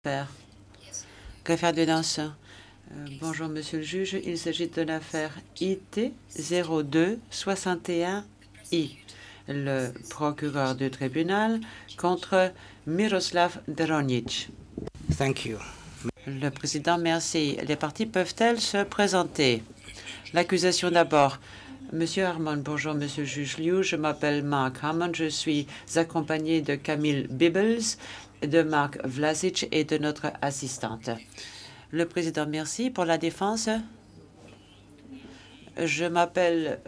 Père. Greffier de danse. Bonjour, Monsieur le juge. Il s'agit de l'affaire IT 0261I. Le procureur du tribunal contre Miroslav Deronic. Thank you. Le président, merci. Les parties peuvent-elles se présenter? L'accusation d'abord. Monsieur Harmon, bonjour, Monsieur le juge Liu. Je m'appelle Mark Harmon. Je suis accompagné de Camille Bibbles, de Mark Vlasic et de notre assistante. Le président, merci. Pour la défense, je m'appelle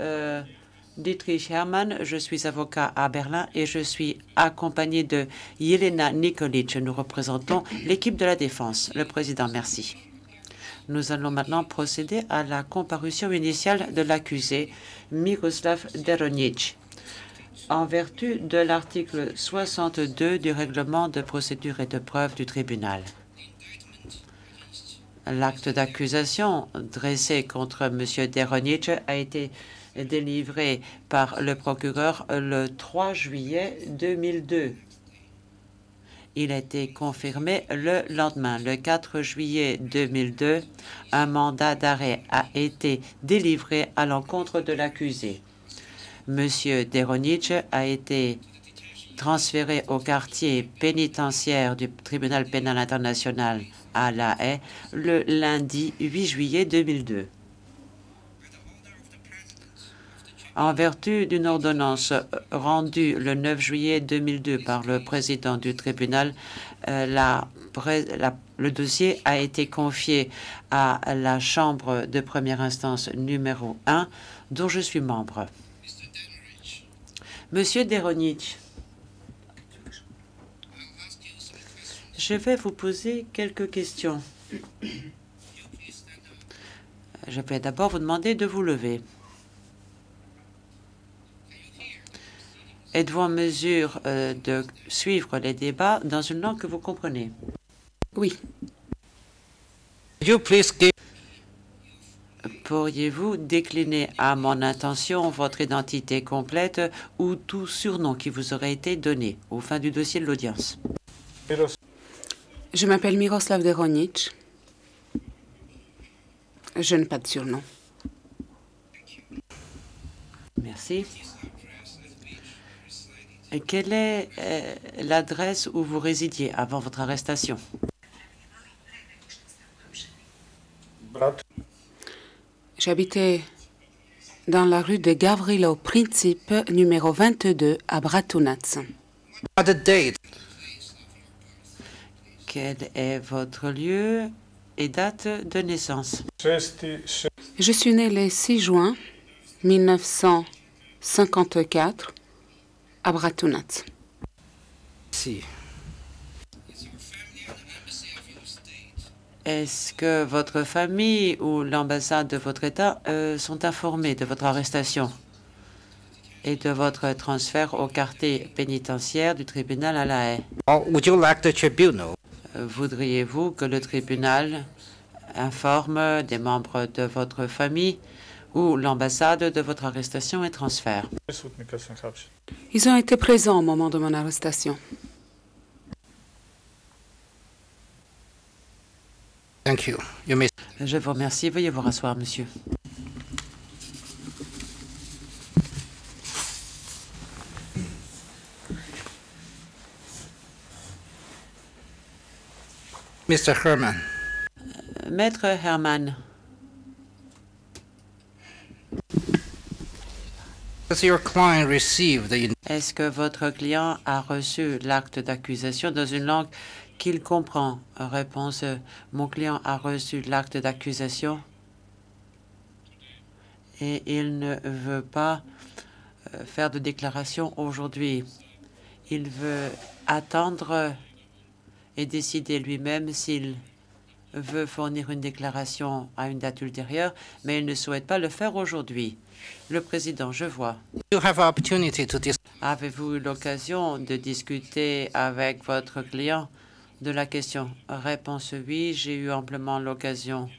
Dietrich Hermann. Je suis avocat à Berlin et je suis accompagné de Yelena Nikolic. Nous représentons l'équipe de la défense. Le président, merci. Nous allons maintenant procéder à la comparution initiale de l'accusé Miroslav Deronic. En vertu de l'article 62 du règlement de procédure et de preuve du tribunal. L'acte d'accusation dressé contre M. Deronic a été délivré par le procureur le 3 juillet 2002. Il a été confirmé le lendemain, le 4 juillet 2002. Un mandat d'arrêt a été délivré à l'encontre de l'accusé. M. Deronic a été transféré au quartier pénitentiaire du tribunal pénal international à La Haye le lundi 8 juillet 2002. En vertu d'une ordonnance rendue le 9 juillet 2002 par le président du tribunal, le dossier a été confié à la Chambre de première instance numéro 1, dont je suis membre. Monsieur Deronic, je vais vous poser quelques questions. Je vais d'abord vous demander de vous lever. Êtes-vous en mesure de suivre les débats dans une langue que vous comprenez? Oui. Pourriez-vous décliner à mon intention votre identité complète ou tout surnom qui vous aurait été donné au fin du dossier de l'audience? Je m'appelle Miroslav Deronic. Je n'ai pas de surnom. Merci. Et quelle est l'adresse où vous résidiez avant votre arrestation? J'habitais dans la rue de Gavrilo Princip, numéro 22, à Bratunac. Quel est votre lieu et date de naissance? Je suis né le 6 juin 1954 à Bratunac. Si. Est-ce que votre famille ou l'ambassade de votre État sont informés de votre arrestation et de votre transfert au quartier pénitentiaire du tribunal à La Haye? Would you like the tribunal? Voudriez-vous que le tribunal informe des membres de votre famille ou l'ambassade de votre arrestation et transfert? Ils ont été présents au moment de mon arrestation. Thank you. You may... Je vous remercie. Veuillez vous rasseoir, monsieur. Mr. Herman. Maître Herman, Has your client received the... est-ce que votre client a reçu l'acte d'accusation dans une langue qu'il comprend? Réponse, mon client a reçu l'acte d'accusation et il ne veut pas faire de déclaration aujourd'hui. Il veut attendre et décider lui-même s'il veut fournir une déclaration à une date ultérieure, mais il ne souhaite pas le faire aujourd'hui. Le président, je vois. You have opportunity to Avez-vous eu l'occasion de discuter avec votre client de la question? Réponse oui, j'ai eu amplement l'occasion,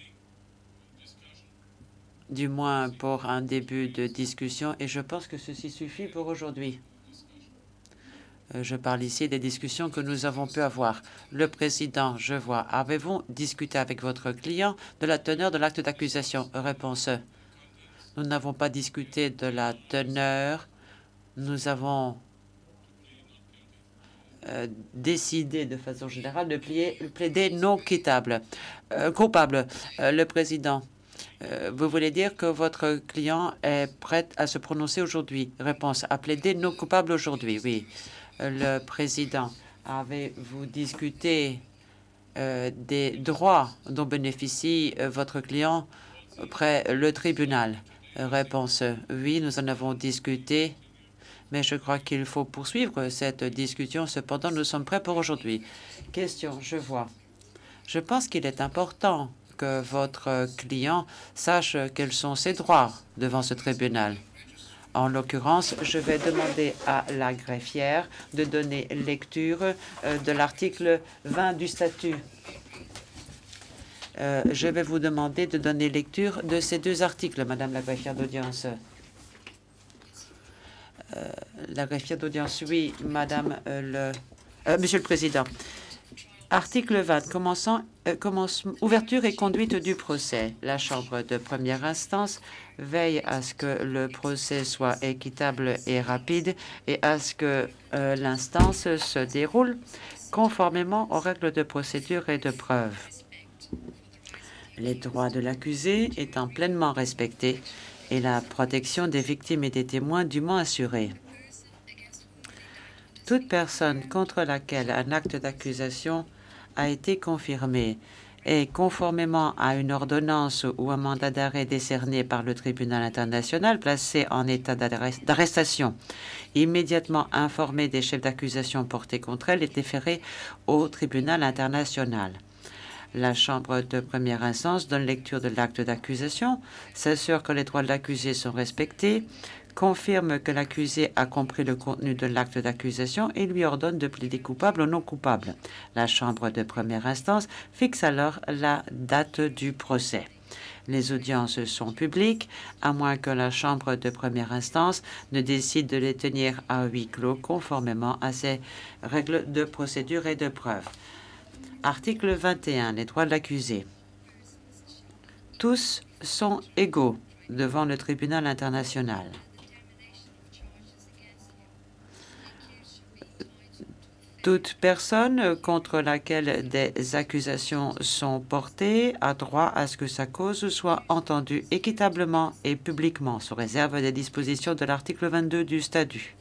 du moins pour un début de discussion, et je pense que ceci suffit pour aujourd'hui. Je parle ici des discussions que nous avons pu avoir. Le président, je vois. Avez-vous discuté avec votre client de la teneur de l'acte d'accusation? Réponse. Nous n'avons pas discuté de la teneur. Nous avons décidé de façon générale de plaider non coupable. Le président, vous voulez dire que votre client est prêt à se prononcer aujourd'hui? Réponse. À plaider non coupable aujourd'hui, oui. Le président, avez-vous discuté des droits dont bénéficie votre client près le tribunal? Réponse. Oui, nous en avons discuté, mais je crois qu'il faut poursuivre cette discussion. Cependant, nous sommes prêts pour aujourd'hui. Question, je vois. Je pense qu'il est important que votre client sache quels sont ses droits devant ce tribunal. En l'occurrence, je vais demander à la greffière de donner lecture de l'article 20 du statut. Je vais vous demander de donner lecture de ces deux articles, Madame la greffière d'audience. La greffière d'audience, oui, Madame Monsieur le Président. Article 20, ouverture et conduite du procès. La Chambre de première instance veille à ce que le procès soit équitable et rapide et à ce que l'instance se déroule conformément aux règles de procédure et de preuve. Les droits de l'accusé étant pleinement respectés et la protection des victimes et des témoins dûment assurée. Toute personne contre laquelle un acte d'accusation a été confirmé et conformément à une ordonnance ou un mandat d'arrêt décerné par le tribunal international placé en état d'arrestation, immédiatement informé des chefs d'accusation portés contre elle est déféré au tribunal international. La Chambre de première instance donne lecture de l'acte d'accusation, s'assure que les droits de l'accusé sont respectés, confirme que l'accusé a compris le contenu de l'acte d'accusation et lui ordonne de plaider coupable ou non coupable. La Chambre de première instance fixe alors la date du procès. Les audiences sont publiques, à moins que la Chambre de première instance ne décide de les tenir à huis clos conformément à ses règles de procédure et de preuve. Article 21. Les droits de l'accusé. Tous sont égaux devant le tribunal international. Toute personne contre laquelle des accusations sont portées a droit à ce que sa cause soit entendue équitablement et publiquement, sous réserve des dispositions de l'article 22 du statut.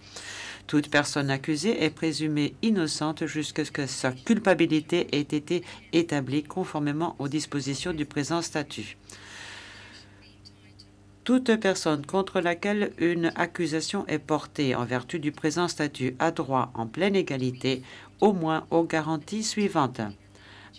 Toute personne accusée est présumée innocente jusqu'à ce que sa culpabilité ait été établie conformément aux dispositions du présent statut. Toute personne contre laquelle une accusation est portée en vertu du présent statut a droit, en pleine égalité, au moins aux garanties suivantes: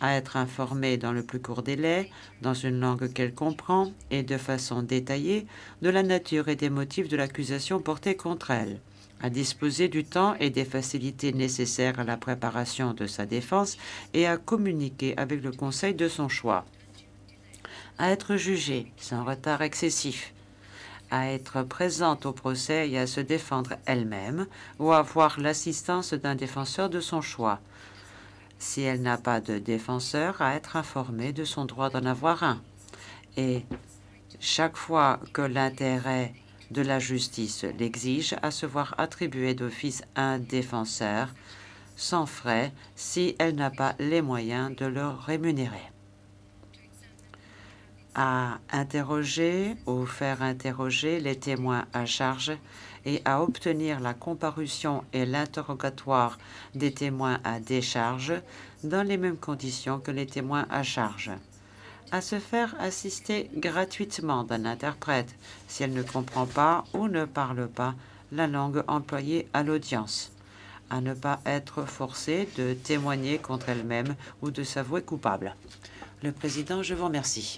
à être informée dans le plus court délai, dans une langue qu'elle comprend et de façon détaillée, de la nature et des motifs de l'accusation portée contre elle, à disposer du temps et des facilités nécessaires à la préparation de sa défense et à communiquer avec le conseil de son choix, à être jugée sans retard excessif, à être présente au procès et à se défendre elle-même ou à avoir l'assistance d'un défenseur de son choix. Si elle n'a pas de défenseur, à être informée de son droit d'en avoir un. Et chaque fois que l'intérêt de la justice l'exige, à se voir attribuer d'office un défenseur sans frais si elle n'a pas les moyens de le rémunérer. À interroger ou faire interroger les témoins à charge et à obtenir la comparution et l'interrogatoire des témoins à décharge dans les mêmes conditions que les témoins à charge. À se faire assister gratuitement d'un interprète si elle ne comprend pas ou ne parle pas la langue employée à l'audience. À ne pas être forcée de témoigner contre elle-même ou de s'avouer coupable. Le président, je vous remercie.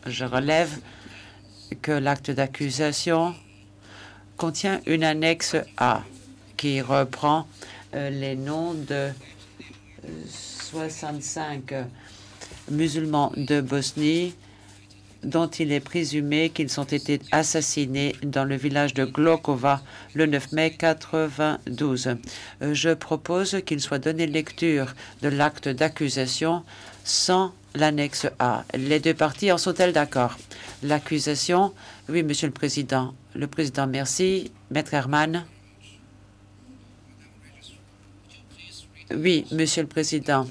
Je relève que l'acte d'accusation contient une annexe A qui reprend les noms de 65 musulmans de Bosnie, dont il est présumé qu'ils ont été assassinés dans le village de Glogova le 9 mai 92. Je propose qu'il soit donné lecture de l'acte d'accusation sans l'annexe A. Les deux parties en sont-elles d'accord? L'accusation, oui, Monsieur le Président. Le Président, merci. Maître Herman. Oui, Monsieur le Président.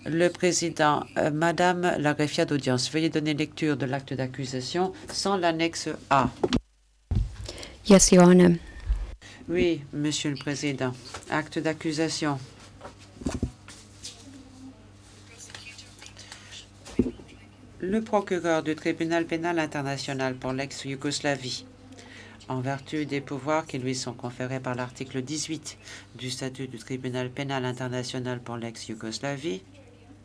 Le Président, Madame la greffière d'audience, veuillez donner lecture de l'acte d'accusation sans l'annexe A. Yes, Your Honor. Oui, Monsieur le Président. Acte d'accusation. Le procureur du tribunal pénal international pour l'ex-Yougoslavie, en vertu des pouvoirs qui lui sont conférés par l'article 18 du statut du tribunal pénal international pour l'ex-Yougoslavie,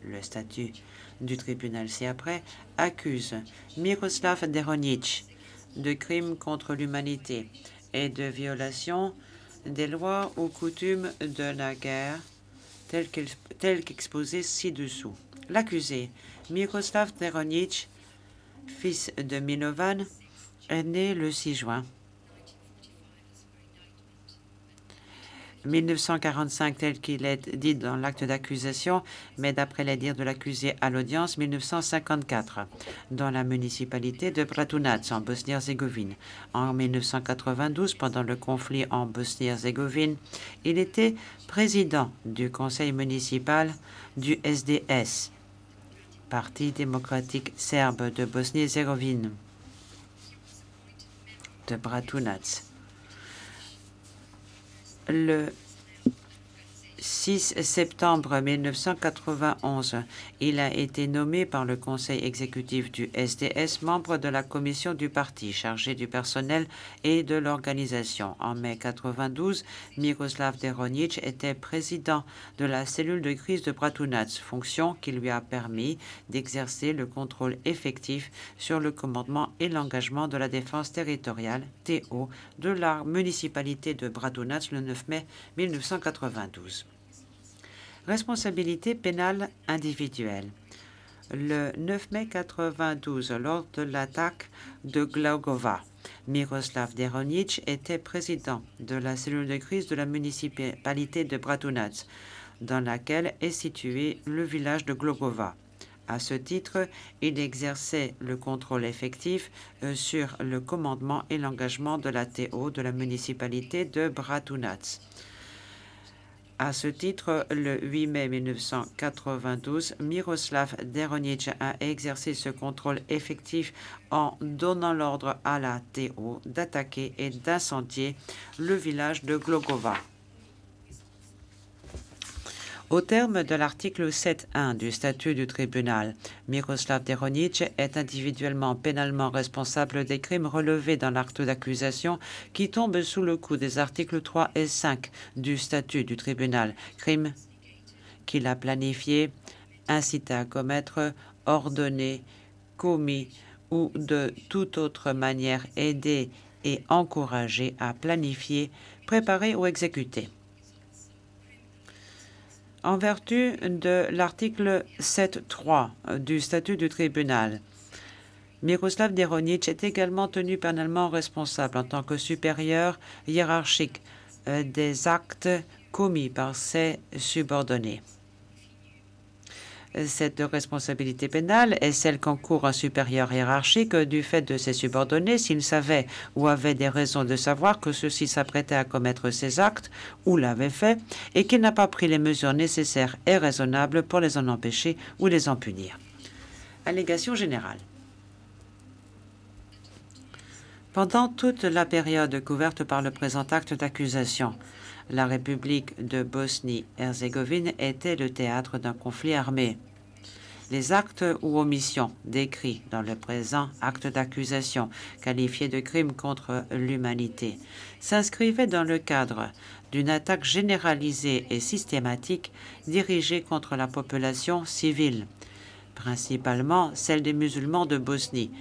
le statut du tribunal ci-après, accuse Miroslav Deronjic de crimes contre l'humanité et de violation des lois ou coutumes de la guerre telles qu'exposées ci-dessous. L'accusé, Miroslav Deronjic, fils de Milovan, est né le 6 juin 1945, tel qu'il est dit dans l'acte d'accusation, mais d'après les dires de l'accusé à l'audience, 1954, dans la municipalité de Bratunac, en Bosnie-Herzégovine. En 1992, pendant le conflit en Bosnie-Herzégovine, il était président du conseil municipal du SDS, Parti démocratique serbe de Bosnie-Herzégovine, de Bratunac. Le 6 septembre 1991, il a été nommé par le conseil exécutif du SDS membre de la commission du parti chargée du personnel et de l'organisation. En mai 1992, Miroslav Deronjic était président de la cellule de crise de Bratunac, fonction qui lui a permis d'exercer le contrôle effectif sur le commandement et l'engagement de la défense territoriale, TO, de la municipalité de Bratunac le 9 mai 1992. Responsabilité pénale individuelle. Le 9 mai 1992, lors de l'attaque de Glogova, Miroslav Deronjic était président de la cellule de crise de la municipalité de Bratunac, dans laquelle est situé le village de Glogova. À ce titre, il exerçait le contrôle effectif sur le commandement et l'engagement de la TO de la municipalité de Bratunac. À ce titre, le 8 mai 1992, Miroslav Deronjic a exercé ce contrôle effectif en donnant l'ordre à la TO d'attaquer et d'incendier le village de Glogova. Au terme de l'article 7.1 du statut du tribunal, Miroslav Deronjic est individuellement pénalement responsable des crimes relevés dans l'acte d'accusation qui tombent sous le coup des articles 3 et 5 du statut du tribunal, crimes qu'il a planifiés, incité à commettre, ordonné, commis ou de toute autre manière aidé et encouragé à planifier, préparer ou exécuter. En vertu de l'article 7.3 du statut du tribunal, Miroslav Deronjic est également tenu pénalement responsable en tant que supérieur hiérarchique des actes commis par ses subordonnés. Cette responsabilité pénale est celle qu'encourt un supérieur hiérarchique du fait de ses subordonnés s'il savait ou avait des raisons de savoir que ceux-ci s'apprêtaient à commettre ces actes ou l'avaient fait et qu'il n'a pas pris les mesures nécessaires et raisonnables pour les en empêcher ou les en punir. Allégation générale. Pendant toute la période couverte par le présent acte d'accusation, la République de Bosnie-Herzégovine était le théâtre d'un conflit armé. Les actes ou omissions décrits dans le présent acte d'accusation, qualifiés de crimes contre l'humanité, s'inscrivaient dans le cadre d'une attaque généralisée et systématique dirigée contre la population civile, principalement celle des musulmans de Bosnie,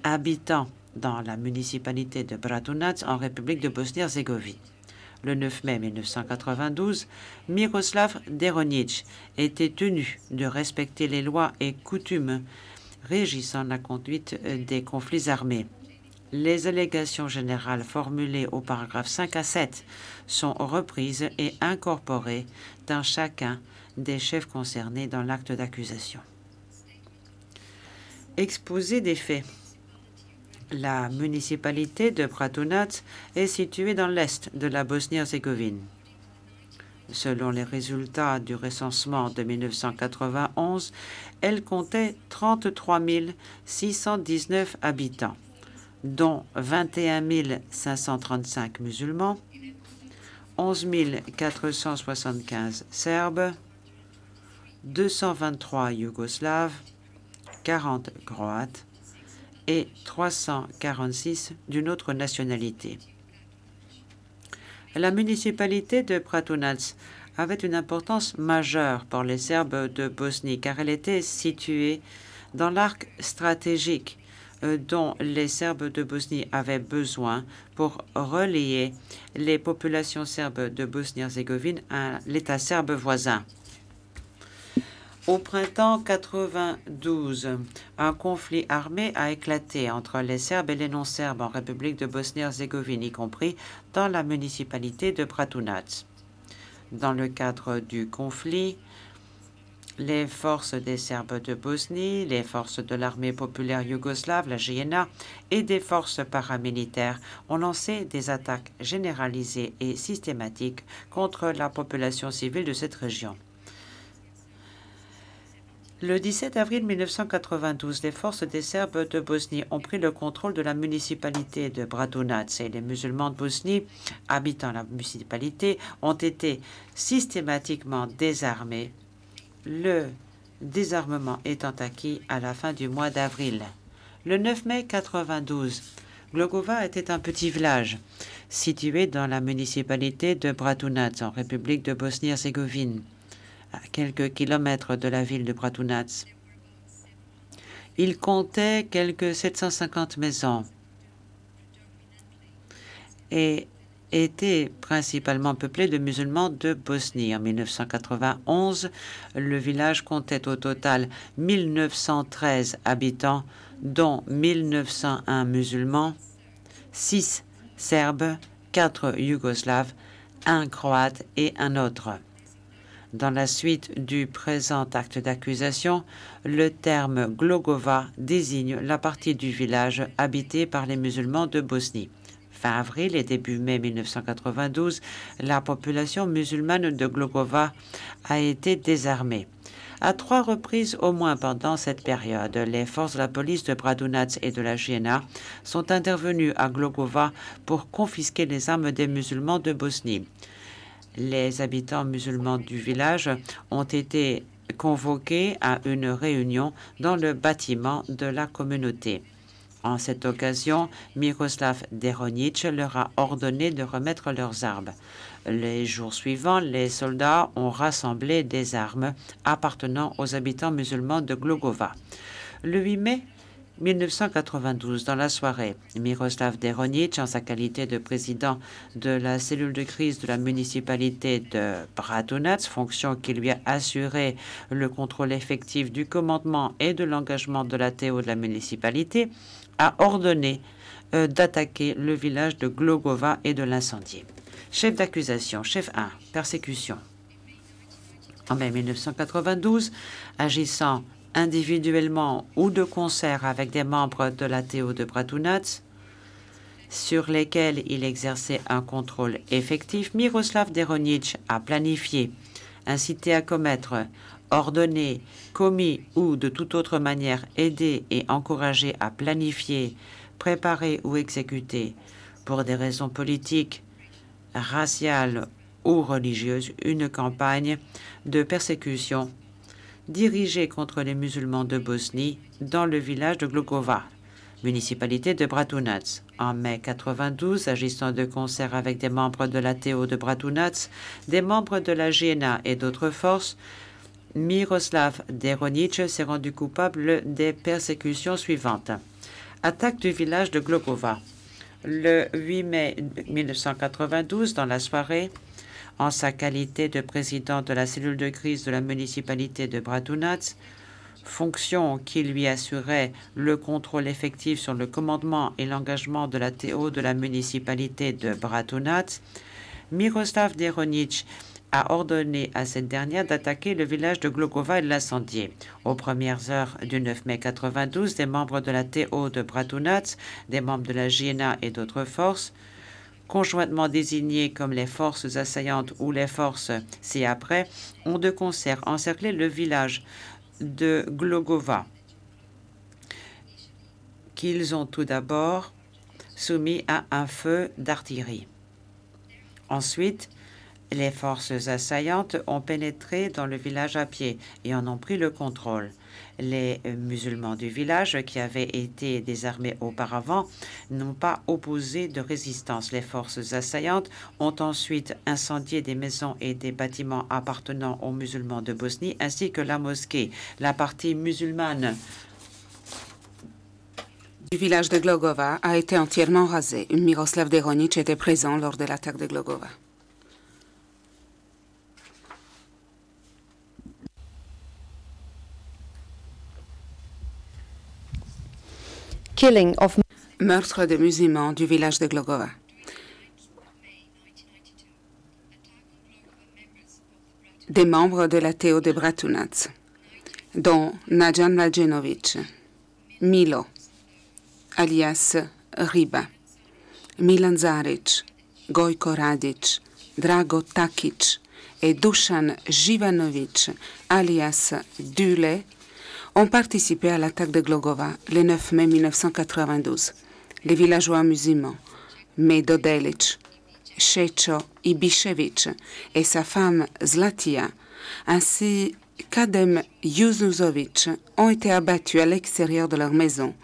habitant dans la municipalité de Bratunac en République de Bosnie-Herzégovine. Le 9 mai 1992, Miroslav Deronjic était tenu de respecter les lois et coutumes régissant la conduite des conflits armés. Les allégations générales formulées au paragraphe 5 à 7 sont reprises et incorporées dans chacun des chefs concernés dans l'acte d'accusation. Exposé des faits. La municipalité de Bratunac est située dans l'est de la Bosnie-Herzégovine. Selon les résultats du recensement de 1991, elle comptait 33 619 habitants, dont 21 535 musulmans, 11 475 Serbes, 223 Yougoslaves, 40 Croates et 346 d'une autre nationalité. La municipalité de Bratunac avait une importance majeure pour les Serbes de Bosnie car elle était située dans l'arc stratégique dont les Serbes de Bosnie avaient besoin pour relier les populations serbes de Bosnie-Herzégovine à l'État serbe voisin. Au printemps 92, un conflit armé a éclaté entre les Serbes et les non-Serbes en République de Bosnie-Herzégovine, y compris dans la municipalité de Bratunac. Dans le cadre du conflit, les forces des Serbes de Bosnie, les forces de l'armée populaire yougoslave, la JNA, et des forces paramilitaires ont lancé des attaques généralisées et systématiques contre la population civile de cette région. Le 17 avril 1992, les forces des Serbes de Bosnie ont pris le contrôle de la municipalité de Bratunac et les musulmans de Bosnie habitant la municipalité ont été systématiquement désarmés, le désarmement étant acquis à la fin du mois d'avril. Le 9 mai 1992, Glogova était un petit village situé dans la municipalité de Bratunac en République de Bosnie-Herzégovine, à quelques kilomètres de la ville de Bratunac. Il comptait quelques 750 maisons et était principalement peuplé de musulmans de Bosnie. En 1991, le village comptait au total 1913 habitants, dont 1901 musulmans, 6 Serbes, 4 Yougoslaves, 1 Croate et un autre. Dans la suite du présent acte d'accusation, le terme Glogova désigne la partie du village habitée par les musulmans de Bosnie. Fin avril et début mai 1992, la population musulmane de Glogova a été désarmée. À 3 reprises au moins pendant cette période, les forces de la police de Bratunac et de la JNA sont intervenues à Glogova pour confisquer les armes des musulmans de Bosnie. Les habitants musulmans du village ont été convoqués à une réunion dans le bâtiment de la communauté. En cette occasion, Miroslav Deronic leur a ordonné de remettre leurs armes. Les jours suivants, les soldats ont rassemblé des armes appartenant aux habitants musulmans de Glogova. Le 8 mai 1992, dans la soirée, Miroslav Deronic, en sa qualité de président de la cellule de crise de la municipalité de Bratunac, fonction qui lui a assuré le contrôle effectif du commandement et de l'engagement de la TO de la municipalité, a ordonné d'attaquer le village de Glogova et de l'incendier. Chef d'accusation, chef 1, persécution. En mai 1992, agissant individuellement ou de concert avec des membres de la TO de Bratunac, sur lesquels il exerçait un contrôle effectif, Miroslav Deronic a planifié, incité à commettre, ordonné, commis ou de toute autre manière aidé et encouragé à planifier, préparer ou exécuter, pour des raisons politiques, raciales ou religieuses, une campagne de persécution dirigée contre les musulmans de Bosnie dans le village de Glogova, municipalité de Bratunac. En mai 1992, agissant de concert avec des membres de la TO de Bratunac, des membres de la JNA et d'autres forces, Miroslav Deronic s'est rendu coupable des persécutions suivantes. Attaque du village de Glogova. Le 8 mai 1992, dans la soirée, en sa qualité de président de la cellule de crise de la municipalité de Bratunac, fonction qui lui assurait le contrôle effectif sur le commandement et l'engagement de la TO de la municipalité de Bratunac, Miroslav Deronic a ordonné à cette dernière d'attaquer le village de Glogova et de l'incendier. Aux premières heures du 9 mai 92, des membres de la TO de Bratunac, des membres de la JNA et d'autres forces, conjointement désignés comme les forces assaillantes ou les forces ci-après, ont de concert encerclé le village de Glogova, qu'ils ont tout d'abord soumis à un feu d'artillerie. Ensuite, les forces assaillantes ont pénétré dans le village à pied et en ont pris le contrôle. Les musulmans du village, qui avaient été désarmés auparavant, n'ont pas opposé de résistance. Les forces assaillantes ont ensuite incendié des maisons et des bâtiments appartenant aux musulmans de Bosnie, ainsi que la mosquée. La partie musulmane du village de Glogova a été entièrement rasée. Miroslav Deronic était présent lors de l'attaque de Glogova. Killing of Meurtre de musulmans du village de Glogova. Des membres de la TO de Bratunac, dont Najan Mladenovic, Milo, alias Riba, Milan Zaric, Gojko Radic, Drago Takic et Dusan Jivanovic, alias Dule, ont participé à l'attaque de Glogova le 9 mai 1992. Les villageois musulmans Medo Delic, Šećo Ibišević et sa femme Zlatia, ainsi qu'Adem Yunuzovic, ont été abattus à l'extérieur de leur maison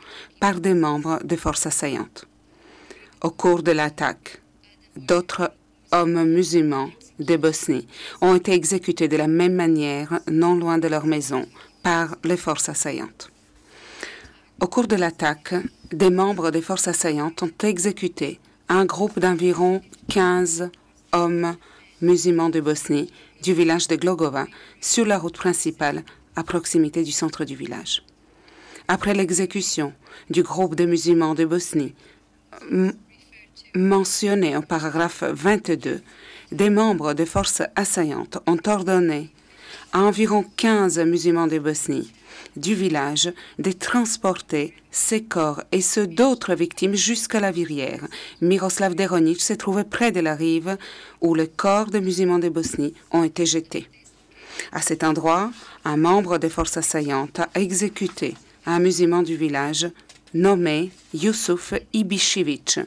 par des membres des forces assaillantes. Au cours de l'attaque, d'autres hommes musulmans de Bosnie ont été exécutés de la même manière non loin de leur maison par les forces assaillantes. Au cours de l'attaque, des membres des forces assaillantes ont exécuté un groupe d'environ 15 hommes musulmans de Bosnie du village de Glogova sur la route principale à proximité du centre du village. Après l'exécution du groupe de musulmans de Bosnie mentionné au paragraphe 22, des membres des forces assaillantes ont ordonné à environ 15 musulmans de Bosnie du village de transporter ces corps et ceux d'autres victimes jusqu'à la Virière. Miroslav Deronic se trouvait près de la rive où les corps des musulmans de Bosnie ont été jetés. À cet endroit, un membre des forces assaillantes a exécuté un musulman du village nommé Yusuf Ibišević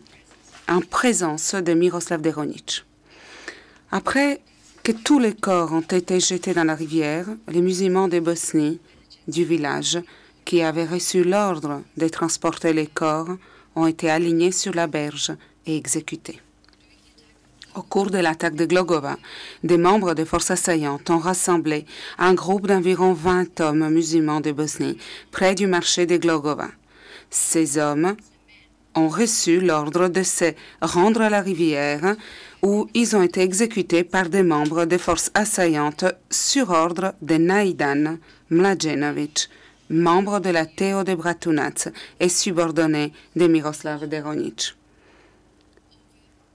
en présence de Miroslav Deronic. Après que tous les corps ont été jetés dans la rivière, les musulmans de Bosnie du village qui avaient reçu l'ordre de transporter les corps ont été alignés sur la berge et exécutés. Au cours de l'attaque de Glogova, des membres des forces assaillantes ont rassemblé un groupe d'environ 20 hommes musulmans de Bosnie près du marché de Glogova. Ces hommes ont reçu l'ordre de se rendre à la rivière où ils ont été exécutés par des membres des forces assaillantes sur ordre de Naidan Mladenovic, membre de la TO de Bratunac et subordonné de Miroslav Deronic.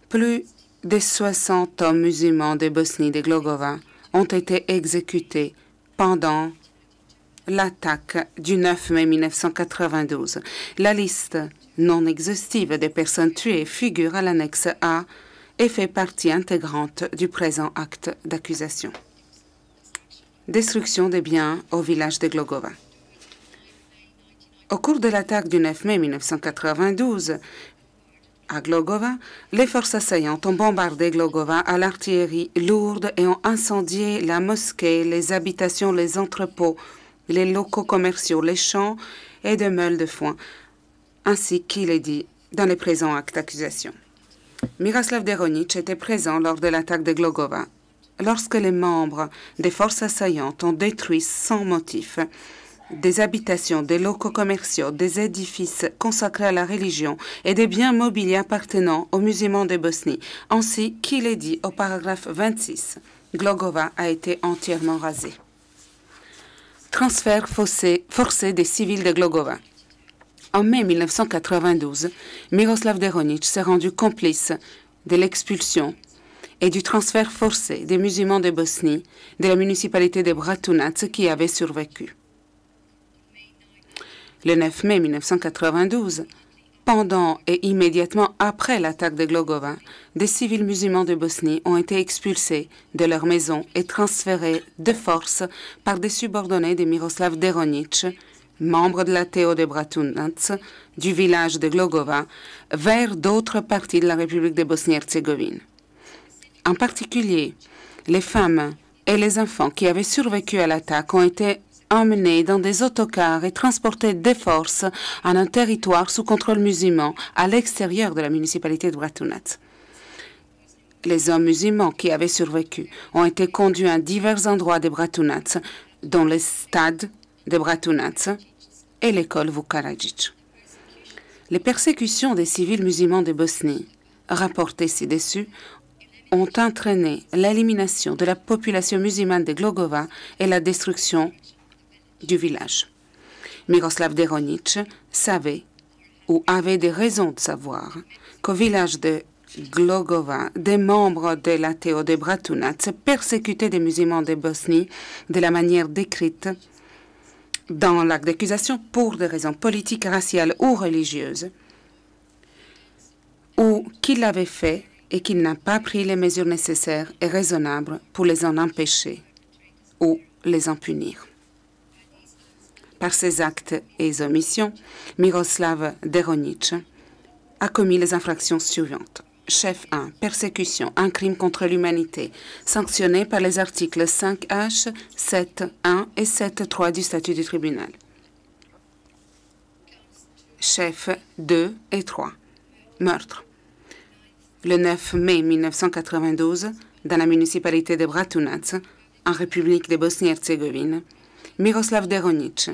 Plus de 60 hommes musulmans de Bosnie de Glogova ont été exécutés pendant l'attaque du 9 mai 1992. La liste non exhaustive des personnes tuées figure à l'annexe A et fait partie intégrante du présent acte d'accusation. Destruction des biens au village de Glogova. Au cours de l'attaque du 9 mai 1992, à Glogova, les forces assaillantes ont bombardé Glogova à l'artillerie lourde et ont incendié la mosquée, les habitations, les entrepôts, les locaux commerciaux, les champs et des meules de foin, ainsi qu'il est dit dans les présents actes d'accusation. Miroslav Deronic était présent lors de l'attaque de Glogova, lorsque les membres des forces assaillantes ont détruit sans motif des habitations, des locaux commerciaux, des édifices consacrés à la religion et des biens mobiliers appartenant aux musulmans de Bosnie, ainsi qu'il est dit au paragraphe 26. Glogova a été entièrement rasée. transfert forcé des civils de Glogova. En mai 1992, Miroslav Deronic s'est rendu complice de l'expulsion et du transfert forcé des musulmans de Bosnie de la municipalité de Bratunac qui avaient survécu. Le 9 mai 1992, pendant et immédiatement après l'attaque de Glogova, des civils musulmans de Bosnie ont été expulsés de leur maison et transférés de force par des subordonnés de Miroslav Deronic, membre de la TO de Bratunac, du village de Glogova, vers d'autres parties de la République de Bosnie-Herzégovine. En particulier, les femmes et les enfants qui avaient survécu à l'attaque ont été emmenés dans des autocars et transportés de force en un territoire sous contrôle musulman à l'extérieur de la municipalité de Bratunac. Les hommes musulmans qui avaient survécu ont été conduits à divers endroits de Bratunac, dont le stade de Bratunac et l'école Vukaragic. Les persécutions des civils musulmans de Bosnie, rapportées ci-dessus, ont entraîné l'élimination de la population musulmane de Glogova et la destruction du village. Miroslav Deronic savait ou avait des raisons de savoir qu'au village de Glogova, des membres de la TO de Bratunac persécutaient des musulmans de Bosnie de la manière décrite dans l'acte d'accusation pour des raisons politiques, raciales ou religieuses, ou qu'il l'avait fait et qu'il n'a pas pris les mesures nécessaires et raisonnables pour les en empêcher ou les en punir. Par ses actes et omissions, Miroslav Deronic a commis les infractions suivantes. Chef 1, persécution, un crime contre l'humanité, sanctionné par les articles 5H, 7.1 et 7.3 du statut du tribunal. Chef 2 et 3, meurtre. Le 9 mai 1992, dans la municipalité de Bratunac, en République de Bosnie-Herzégovine, Miroslav Deronic,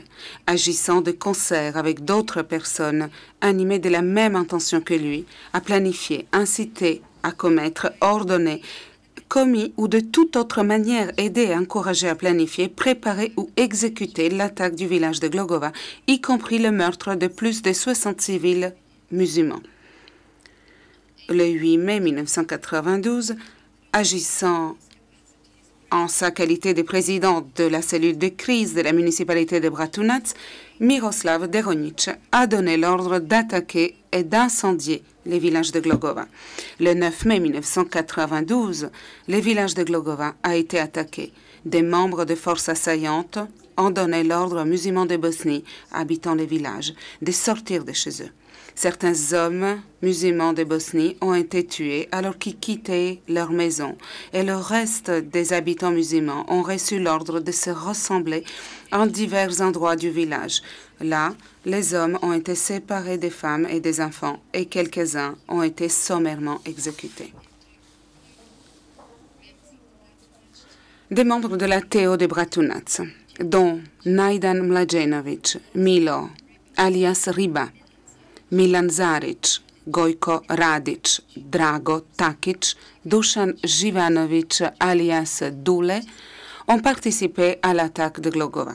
agissant de concert avec d'autres personnes animées de la même intention que lui, a planifié, incité à commettre, ordonné, commis ou de toute autre manière aidé et encouragé à planifier, préparer ou exécuter l'attaque du village de Glogova, y compris le meurtre de plus de 60 civils musulmans. Le 8 mai 1992, agissant en sa qualité de président de la cellule de crise de la municipalité de Bratunac, Miroslav Deronic a donné l'ordre d'attaquer et d'incendier les villages de Glogova. Le 9 mai 1992, le village de Glogova a été attaqué. Des membres de forces assaillantes ont donné l'ordre aux musulmans de Bosnie habitant les villages de sortir de chez eux. Certains hommes musulmans de Bosnie ont été tués alors qu'ils quittaient leur maison et le reste des habitants musulmans ont reçu l'ordre de se rassembler en divers endroits du village. Là, les hommes ont été séparés des femmes et des enfants et quelques-uns ont été sommairement exécutés. Des membres de la TO de Bratunac, dont Najdan Mlađenović, Milo, alias Riba, Milan Zarić, Gojko Radić, Drago Takić, Dušan Živanović, alias Dule, ont participé à l'attaque de Glogova.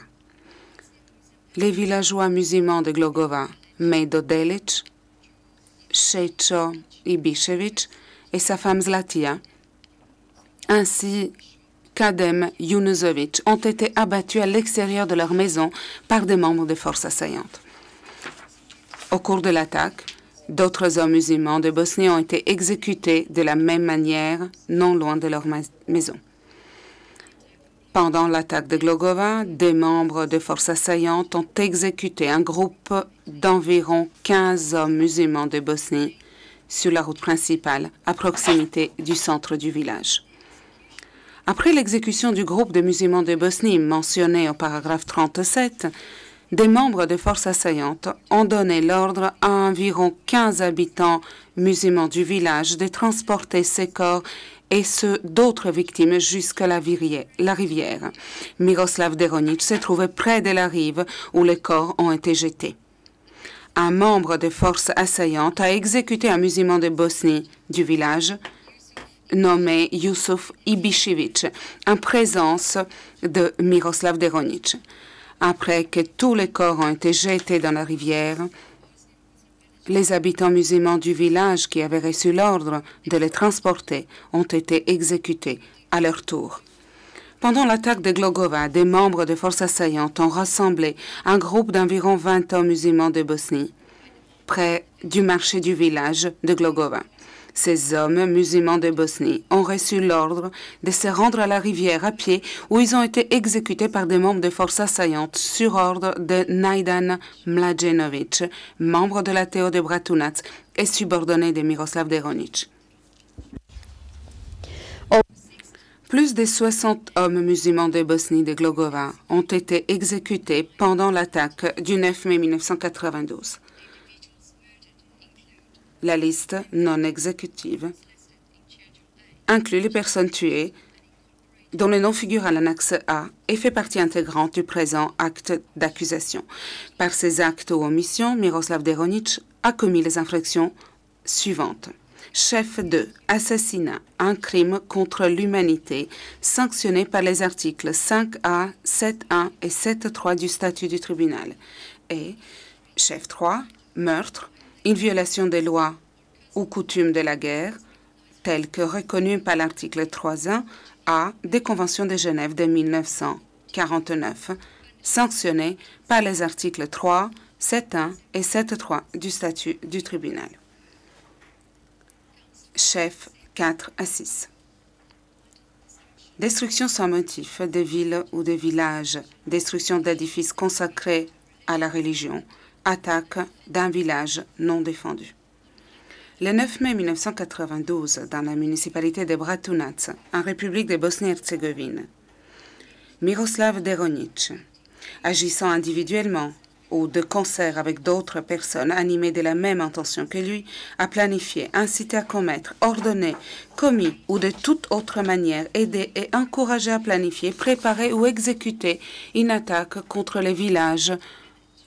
Les villageois musulmans de Glogova, Medo Delić, Šećo Ibišević et sa femme Zlatija, ainsi qu'Adem Yunuzović, ont été abattus à l'extérieur de leur maison par des membres des forces assaillantes. Au cours de l'attaque, d'autres hommes musulmans de Bosnie ont été exécutés de la même manière, non loin de leur maison. Pendant l'attaque de Glogova, des membres de forces assaillantes ont exécuté un groupe d'environ 15 hommes musulmans de Bosnie sur la route principale, à proximité du centre du village. Après l'exécution du groupe de musulmans de Bosnie mentionné au paragraphe 37, des membres de forces assaillantes ont donné l'ordre à environ 15 habitants musulmans du village de transporter ces corps et ceux d'autres victimes jusqu'à la rivière. Miroslav Deronic se trouvait près de la rive où les corps ont été jetés. Un membre des forces assaillantes a exécuté un musulman de Bosnie du village nommé Yusuf Ibišević en présence de Miroslav Deronic. Après que tous les corps ont été jetés dans la rivière, les habitants musulmans du village qui avaient reçu l'ordre de les transporter ont été exécutés à leur tour. Pendant l'attaque de Glogova, des membres des forces assaillantes ont rassemblé un groupe d'environ 20 hommes musulmans de Bosnie, près du marché du village de Glogova. Ces hommes musulmans de Bosnie ont reçu l'ordre de se rendre à la rivière à pied où ils ont été exécutés par des membres des forces assaillantes sur ordre de Najdan Mladenovic, membre de la TO de Bratunac et subordonné de Miroslav Deronic. Plus de 60 hommes musulmans de Bosnie de Glogova ont été exécutés pendant l'attaque du 9 mai 1992. La liste non exécutive inclut les personnes tuées dont le nom figure à l'annexe A et fait partie intégrante du présent acte d'accusation. Par ces actes ou omissions, Miroslav Deronic a commis les infractions suivantes. Chef 2, assassinat, un crime contre l'humanité, sanctionné par les articles 5A, 7.1 et 7.3 du statut du tribunal. Et chef 3, meurtre, une violation des lois ou coutumes de la guerre, telles que reconnues par l'article 3.1a des Conventions de Genève de 1949, sanctionnées par les articles 3, 7.1 et 7.3 du statut du tribunal. Chef 4 à 6. Destruction sans motif de villes ou de villages, destruction d'édifices consacrés à la religion, attaque d'un village non défendu. Le 9 mai 1992, dans la municipalité de Bratunac, en République de Bosnie-Herzégovine, Miroslav Deronic, agissant individuellement ou de concert avec d'autres personnes animées de la même intention que lui, a planifié, incité à commettre, ordonné, commis ou de toute autre manière aidé et encouragé à planifier, préparer ou exécuter une attaque contre les villages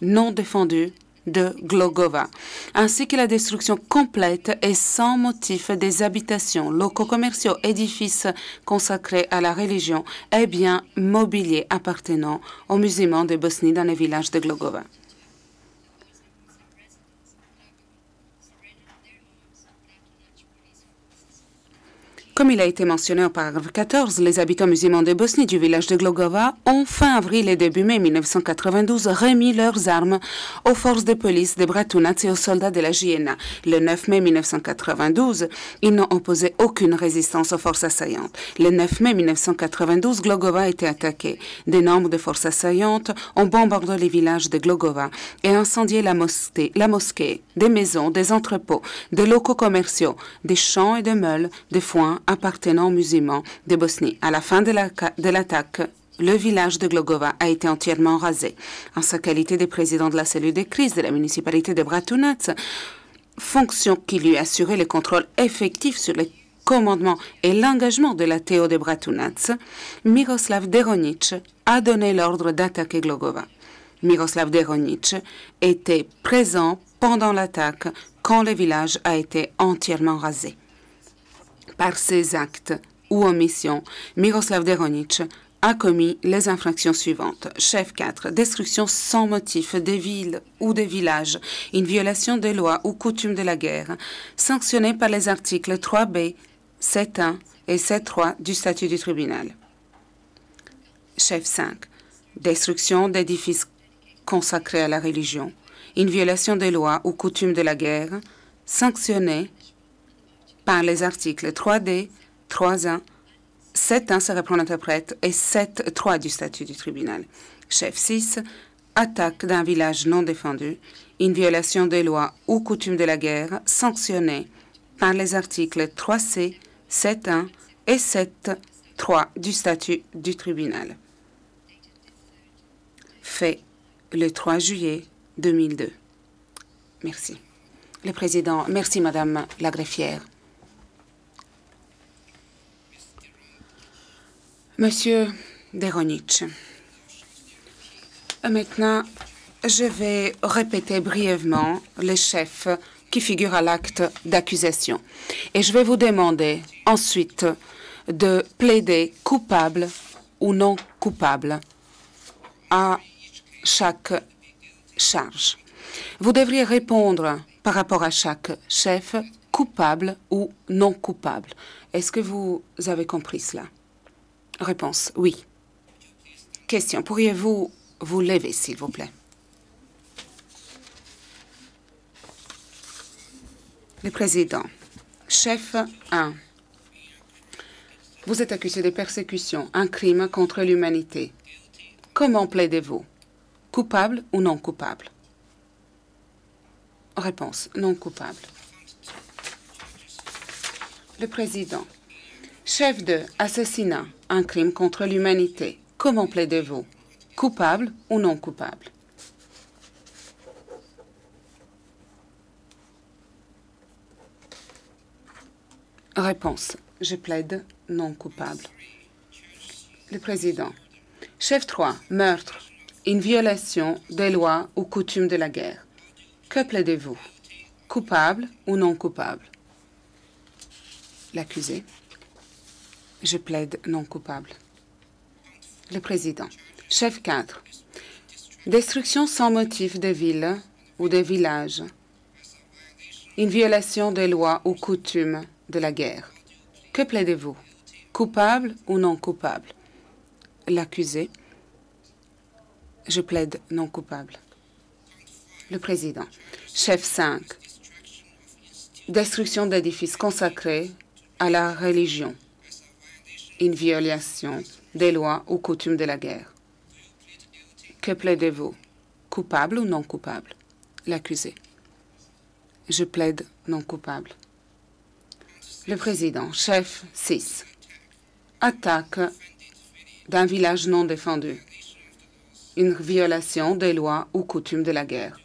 non défendus de Glogova, ainsi que la destruction complète et sans motif des habitations, locaux commerciaux, édifices consacrés à la religion et biens mobiliers appartenant aux musulmans de Bosnie dans les villages de Glogova. Comme il a été mentionné au paragraphe 14, les habitants musulmans de Bosnie du village de Glogova ont fin avril et début mai 1992 remis leurs armes aux forces de police de Bratunac et aux soldats de la JNA. Le 9 mai 1992, ils n'ont opposé aucune résistance aux forces assaillantes. Le 9 mai 1992, Glogova a été attaqué. Des nombres de forces assaillantes ont bombardé les villages de Glogova et incendié la mosquée, des maisons, des entrepôts, des locaux commerciaux, des champs et des meules, des foins appartenant aux musulmans de Bosnie. À la fin de l'attaque, le village de Glogova a été entièrement rasé. En sa qualité de président de la cellule de crise de la municipalité de Bratunac, fonction qui lui assurait le contrôle effectif sur le commandement et l'engagement de la TO de Bratunac, Miroslav Deronic a donné l'ordre d'attaquer Glogova. Miroslav Deronic était présent pendant l'attaque quand le village a été entièrement rasé. Par ces actes ou omissions, Miroslav Deronic a commis les infractions suivantes. Chef 4, destruction sans motif des villes ou des villages, une violation des lois ou coutumes de la guerre, sanctionnée par les articles 3b, 7.1 et 7.3 du statut du tribunal. Chef 5, destruction d'édifices consacrés à la religion, une violation des lois ou coutumes de la guerre, sanctionnée par les articles 3D, 3.1, 7.1, ça reprend l'interprète, et 7.3 du statut du tribunal. Chef 6, attaque d'un village non défendu, une violation des lois ou coutumes de la guerre, sanctionnée par les articles 3C, 7.1 et 7.3 du statut du tribunal. Fait le 3 juillet 2002. Merci. Le président, merci Madame la greffière. Monsieur Deronic, maintenant, je vais répéter brièvement les chefs qui figurent à l'acte d'accusation. Et je vais vous demander ensuite de plaider coupable ou non coupable à chaque charge. Vous devriez répondre par rapport à chaque chef, coupable ou non coupable. Est-ce que vous avez compris cela? Réponse, oui. Question, pourriez-vous vous lever, s'il vous plaît? Le président. Chef 1. Vous êtes accusé de persécution, un crime contre l'humanité. Comment plaidez-vous? Coupable ou non coupable? Réponse, non coupable. Le président. Chef 2. Assassinat, un crime contre l'humanité. Comment plaidez-vous? Coupable ou non coupable? Réponse. Je plaide non coupable. Le président. Chef 3. Meurtre. Une violation des lois ou coutumes de la guerre. Que plaidez-vous? Coupable ou non coupable? L'accusé. Je plaide non coupable. Le président. Chef 4. Destruction sans motif des villes ou des villages. Une violation des lois ou coutumes de la guerre. Que plaidez-vous? Coupable ou non coupable? L'accusé. Je plaide non coupable. Le président. Chef 5. Destruction d'édifices consacrés à la religion. Une violation des lois ou coutumes de la guerre. Que plaidez-vous? Coupable ou non coupable? L'accusé. Je plaide non coupable. Le président. Chef 6. Attaque d'un village non défendu. Une violation des lois ou coutumes de la guerre.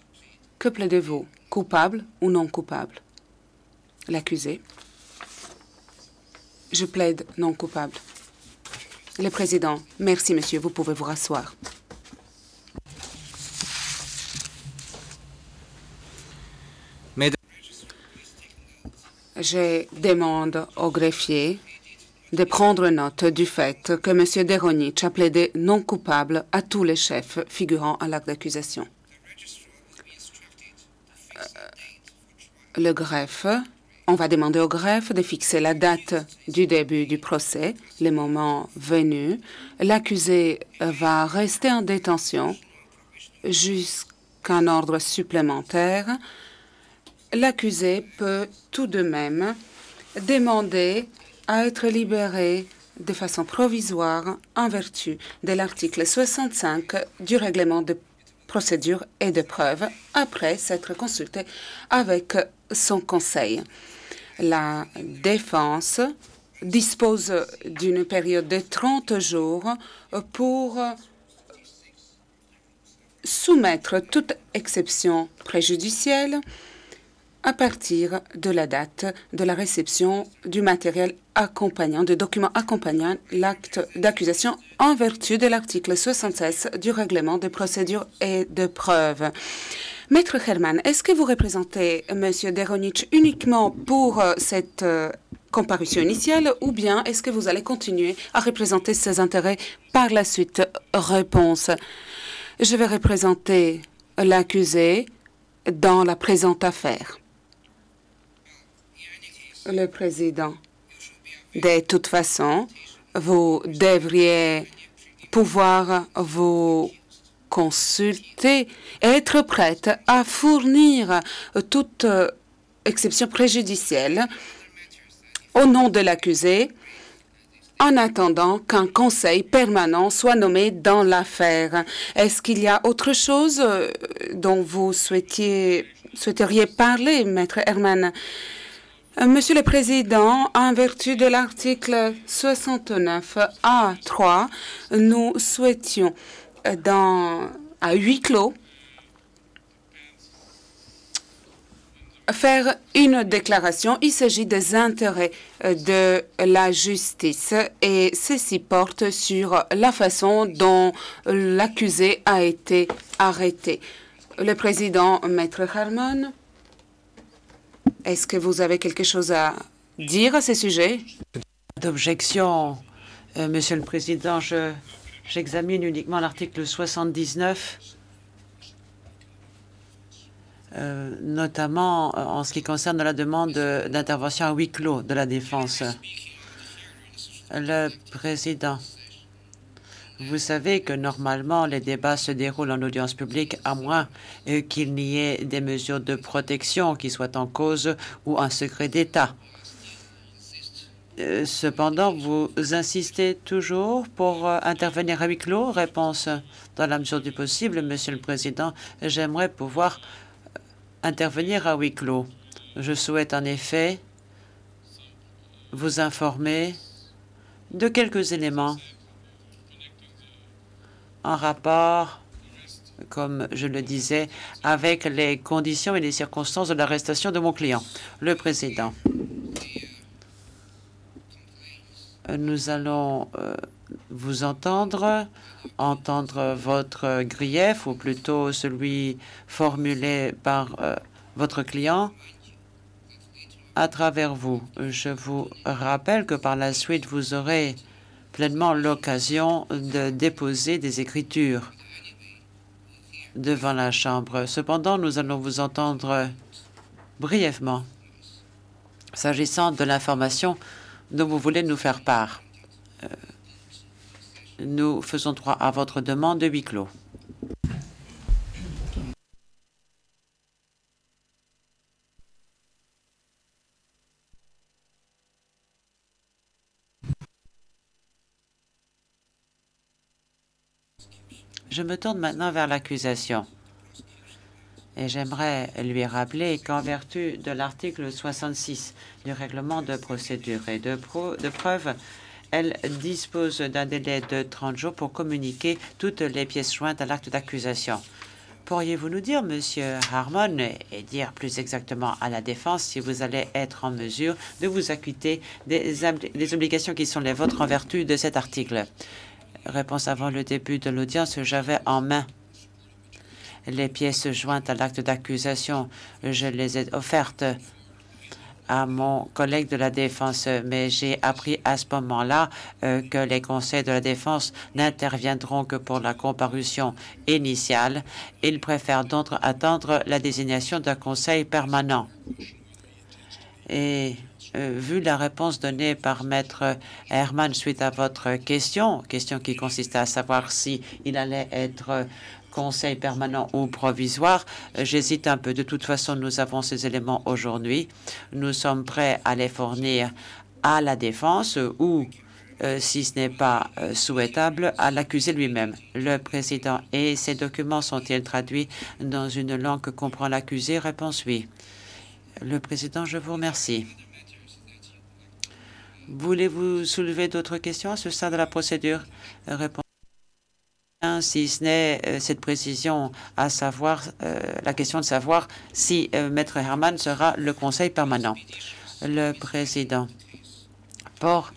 Que plaidez-vous? Coupable ou non coupable? L'accusé. Je plaide non coupable. Le président. Merci, monsieur. Vous pouvez vous rasseoir. Je demande au greffier de prendre note du fait que M. Deronich a plaidé non coupable à tous les chefs figurant à l'acte d'accusation. Le greffe, on va demander au greffe de fixer la date du début du procès, le moment venu. L'accusé va rester en détention jusqu'à un ordre supplémentaire. L'accusé peut tout de même demander à être libéré de façon provisoire en vertu de l'article 65 du règlement de procédure et de preuve après s'être consulté avec son conseil. La défense dispose d'une période de 30 jours pour soumettre toute exception préjudicielle à partir de la date de la réception du matériel accompagnant, de documents accompagnant l'acte d'accusation en vertu de l'article 76 du règlement de procédure et de preuve. Maître Herman, est-ce que vous représentez M. Deronich uniquement pour cette comparution initiale ou bien est-ce que vous allez continuer à représenter ses intérêts par la suite? Réponse. Je vais représenter l'accusé dans la présente affaire. Le président. De toute façon, vous devriez pouvoir vous consulter et être prête à fournir toute exception préjudicielle au nom de l'accusé en attendant qu'un conseil permanent soit nommé dans l'affaire. Est-ce qu'il y a autre chose dont vous souhaiteriez parler, Maître Herman? Monsieur le Président, en vertu de l'article 69A3, nous souhaitions, à huis clos, faire une déclaration. Il s'agit des intérêts de la justice et ceci porte sur la façon dont l'accusé a été arrêté. Le Président, Maître Herman. Est-ce que vous avez quelque chose à dire à ce sujet? D'objection, Monsieur le Président. J'examine uniquement l'article 79 notamment en ce qui concerne la demande d'intervention à huis clos de la Défense. Le Président, vous savez que normalement les débats se déroulent en audience publique à moins qu'il n'y ait des mesures de protection qui soient en cause ou un secret d'État. Cependant, vous insistez toujours pour intervenir à huis clos? Réponse: dans la mesure du possible, Monsieur le Président, j'aimerais pouvoir intervenir à huis clos. Je souhaite en effet vous informer de quelques éléments en rapport, comme je le disais, avec les conditions et les circonstances de l'arrestation de mon client. Le Président, nous allons vous entendre votre grief, ou plutôt celui formulé par votre client à travers vous. Je vous rappelle que par la suite, vous aurez pleinement l'occasion de déposer des écritures devant la Chambre. Cependant, nous allons vous entendre brièvement s'agissant de l'information dont vous voulez nous faire part. Nous faisons droit à votre demande de huis clos. Je me tourne maintenant vers l'accusation. Et j'aimerais lui rappeler qu'en vertu de l'article 66 du règlement de procédure et de preuve, elle dispose d'un délai de 30 jours pour communiquer toutes les pièces jointes à l'acte d'accusation. Pourriez-vous nous dire, Monsieur Harmon, et dire plus exactement à la défense si vous allez être en mesure de vous acquitter des obligations qui sont les vôtres en vertu de cet article? Réponse: avant le début de l'audience, j'avais en main les pièces jointes à l'acte d'accusation. Je les ai offertes à mon collègue de la Défense, mais j'ai appris à ce moment-là que les conseils de la Défense n'interviendront que pour la comparution initiale. Ils préfèrent donc attendre la désignation d'un conseil permanent. Et vu la réponse donnée par Maître Herman suite à votre question qui consistait à savoir si il allait être conseil permanent ou provisoire, j'hésite un peu. De toute façon, nous avons ces éléments aujourd'hui. Nous sommes prêts à les fournir à la Défense ou, si ce n'est pas souhaitable, à l'accusé lui-même. Le Président: et ces documents sont-ils traduits dans une langue que comprend l'accusé? Réponse: oui. Le Président: je vous remercie. Voulez-vous soulever d'autres questions à ce stade de la procédure? Réponse: si ce n'est cette précision, à savoir la question de savoir si Maître Herman sera le conseil permanent. Le Président: pour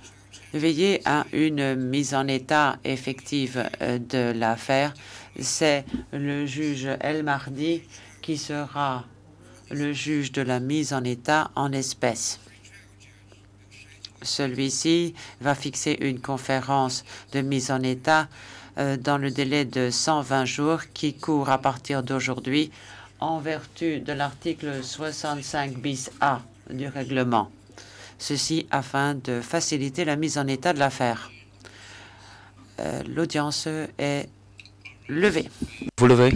veiller à une mise en état effective de l'affaire, c'est le juge El Mardi qui sera le juge de la mise en état en espèces. Celui-ci va fixer une conférence de mise en état dans le délai de 120 jours qui court à partir d'aujourd'hui en vertu de l'article 65 bis A du règlement. Ceci afin de faciliter la mise en état de l'affaire. L'audience est levée. Vous levez.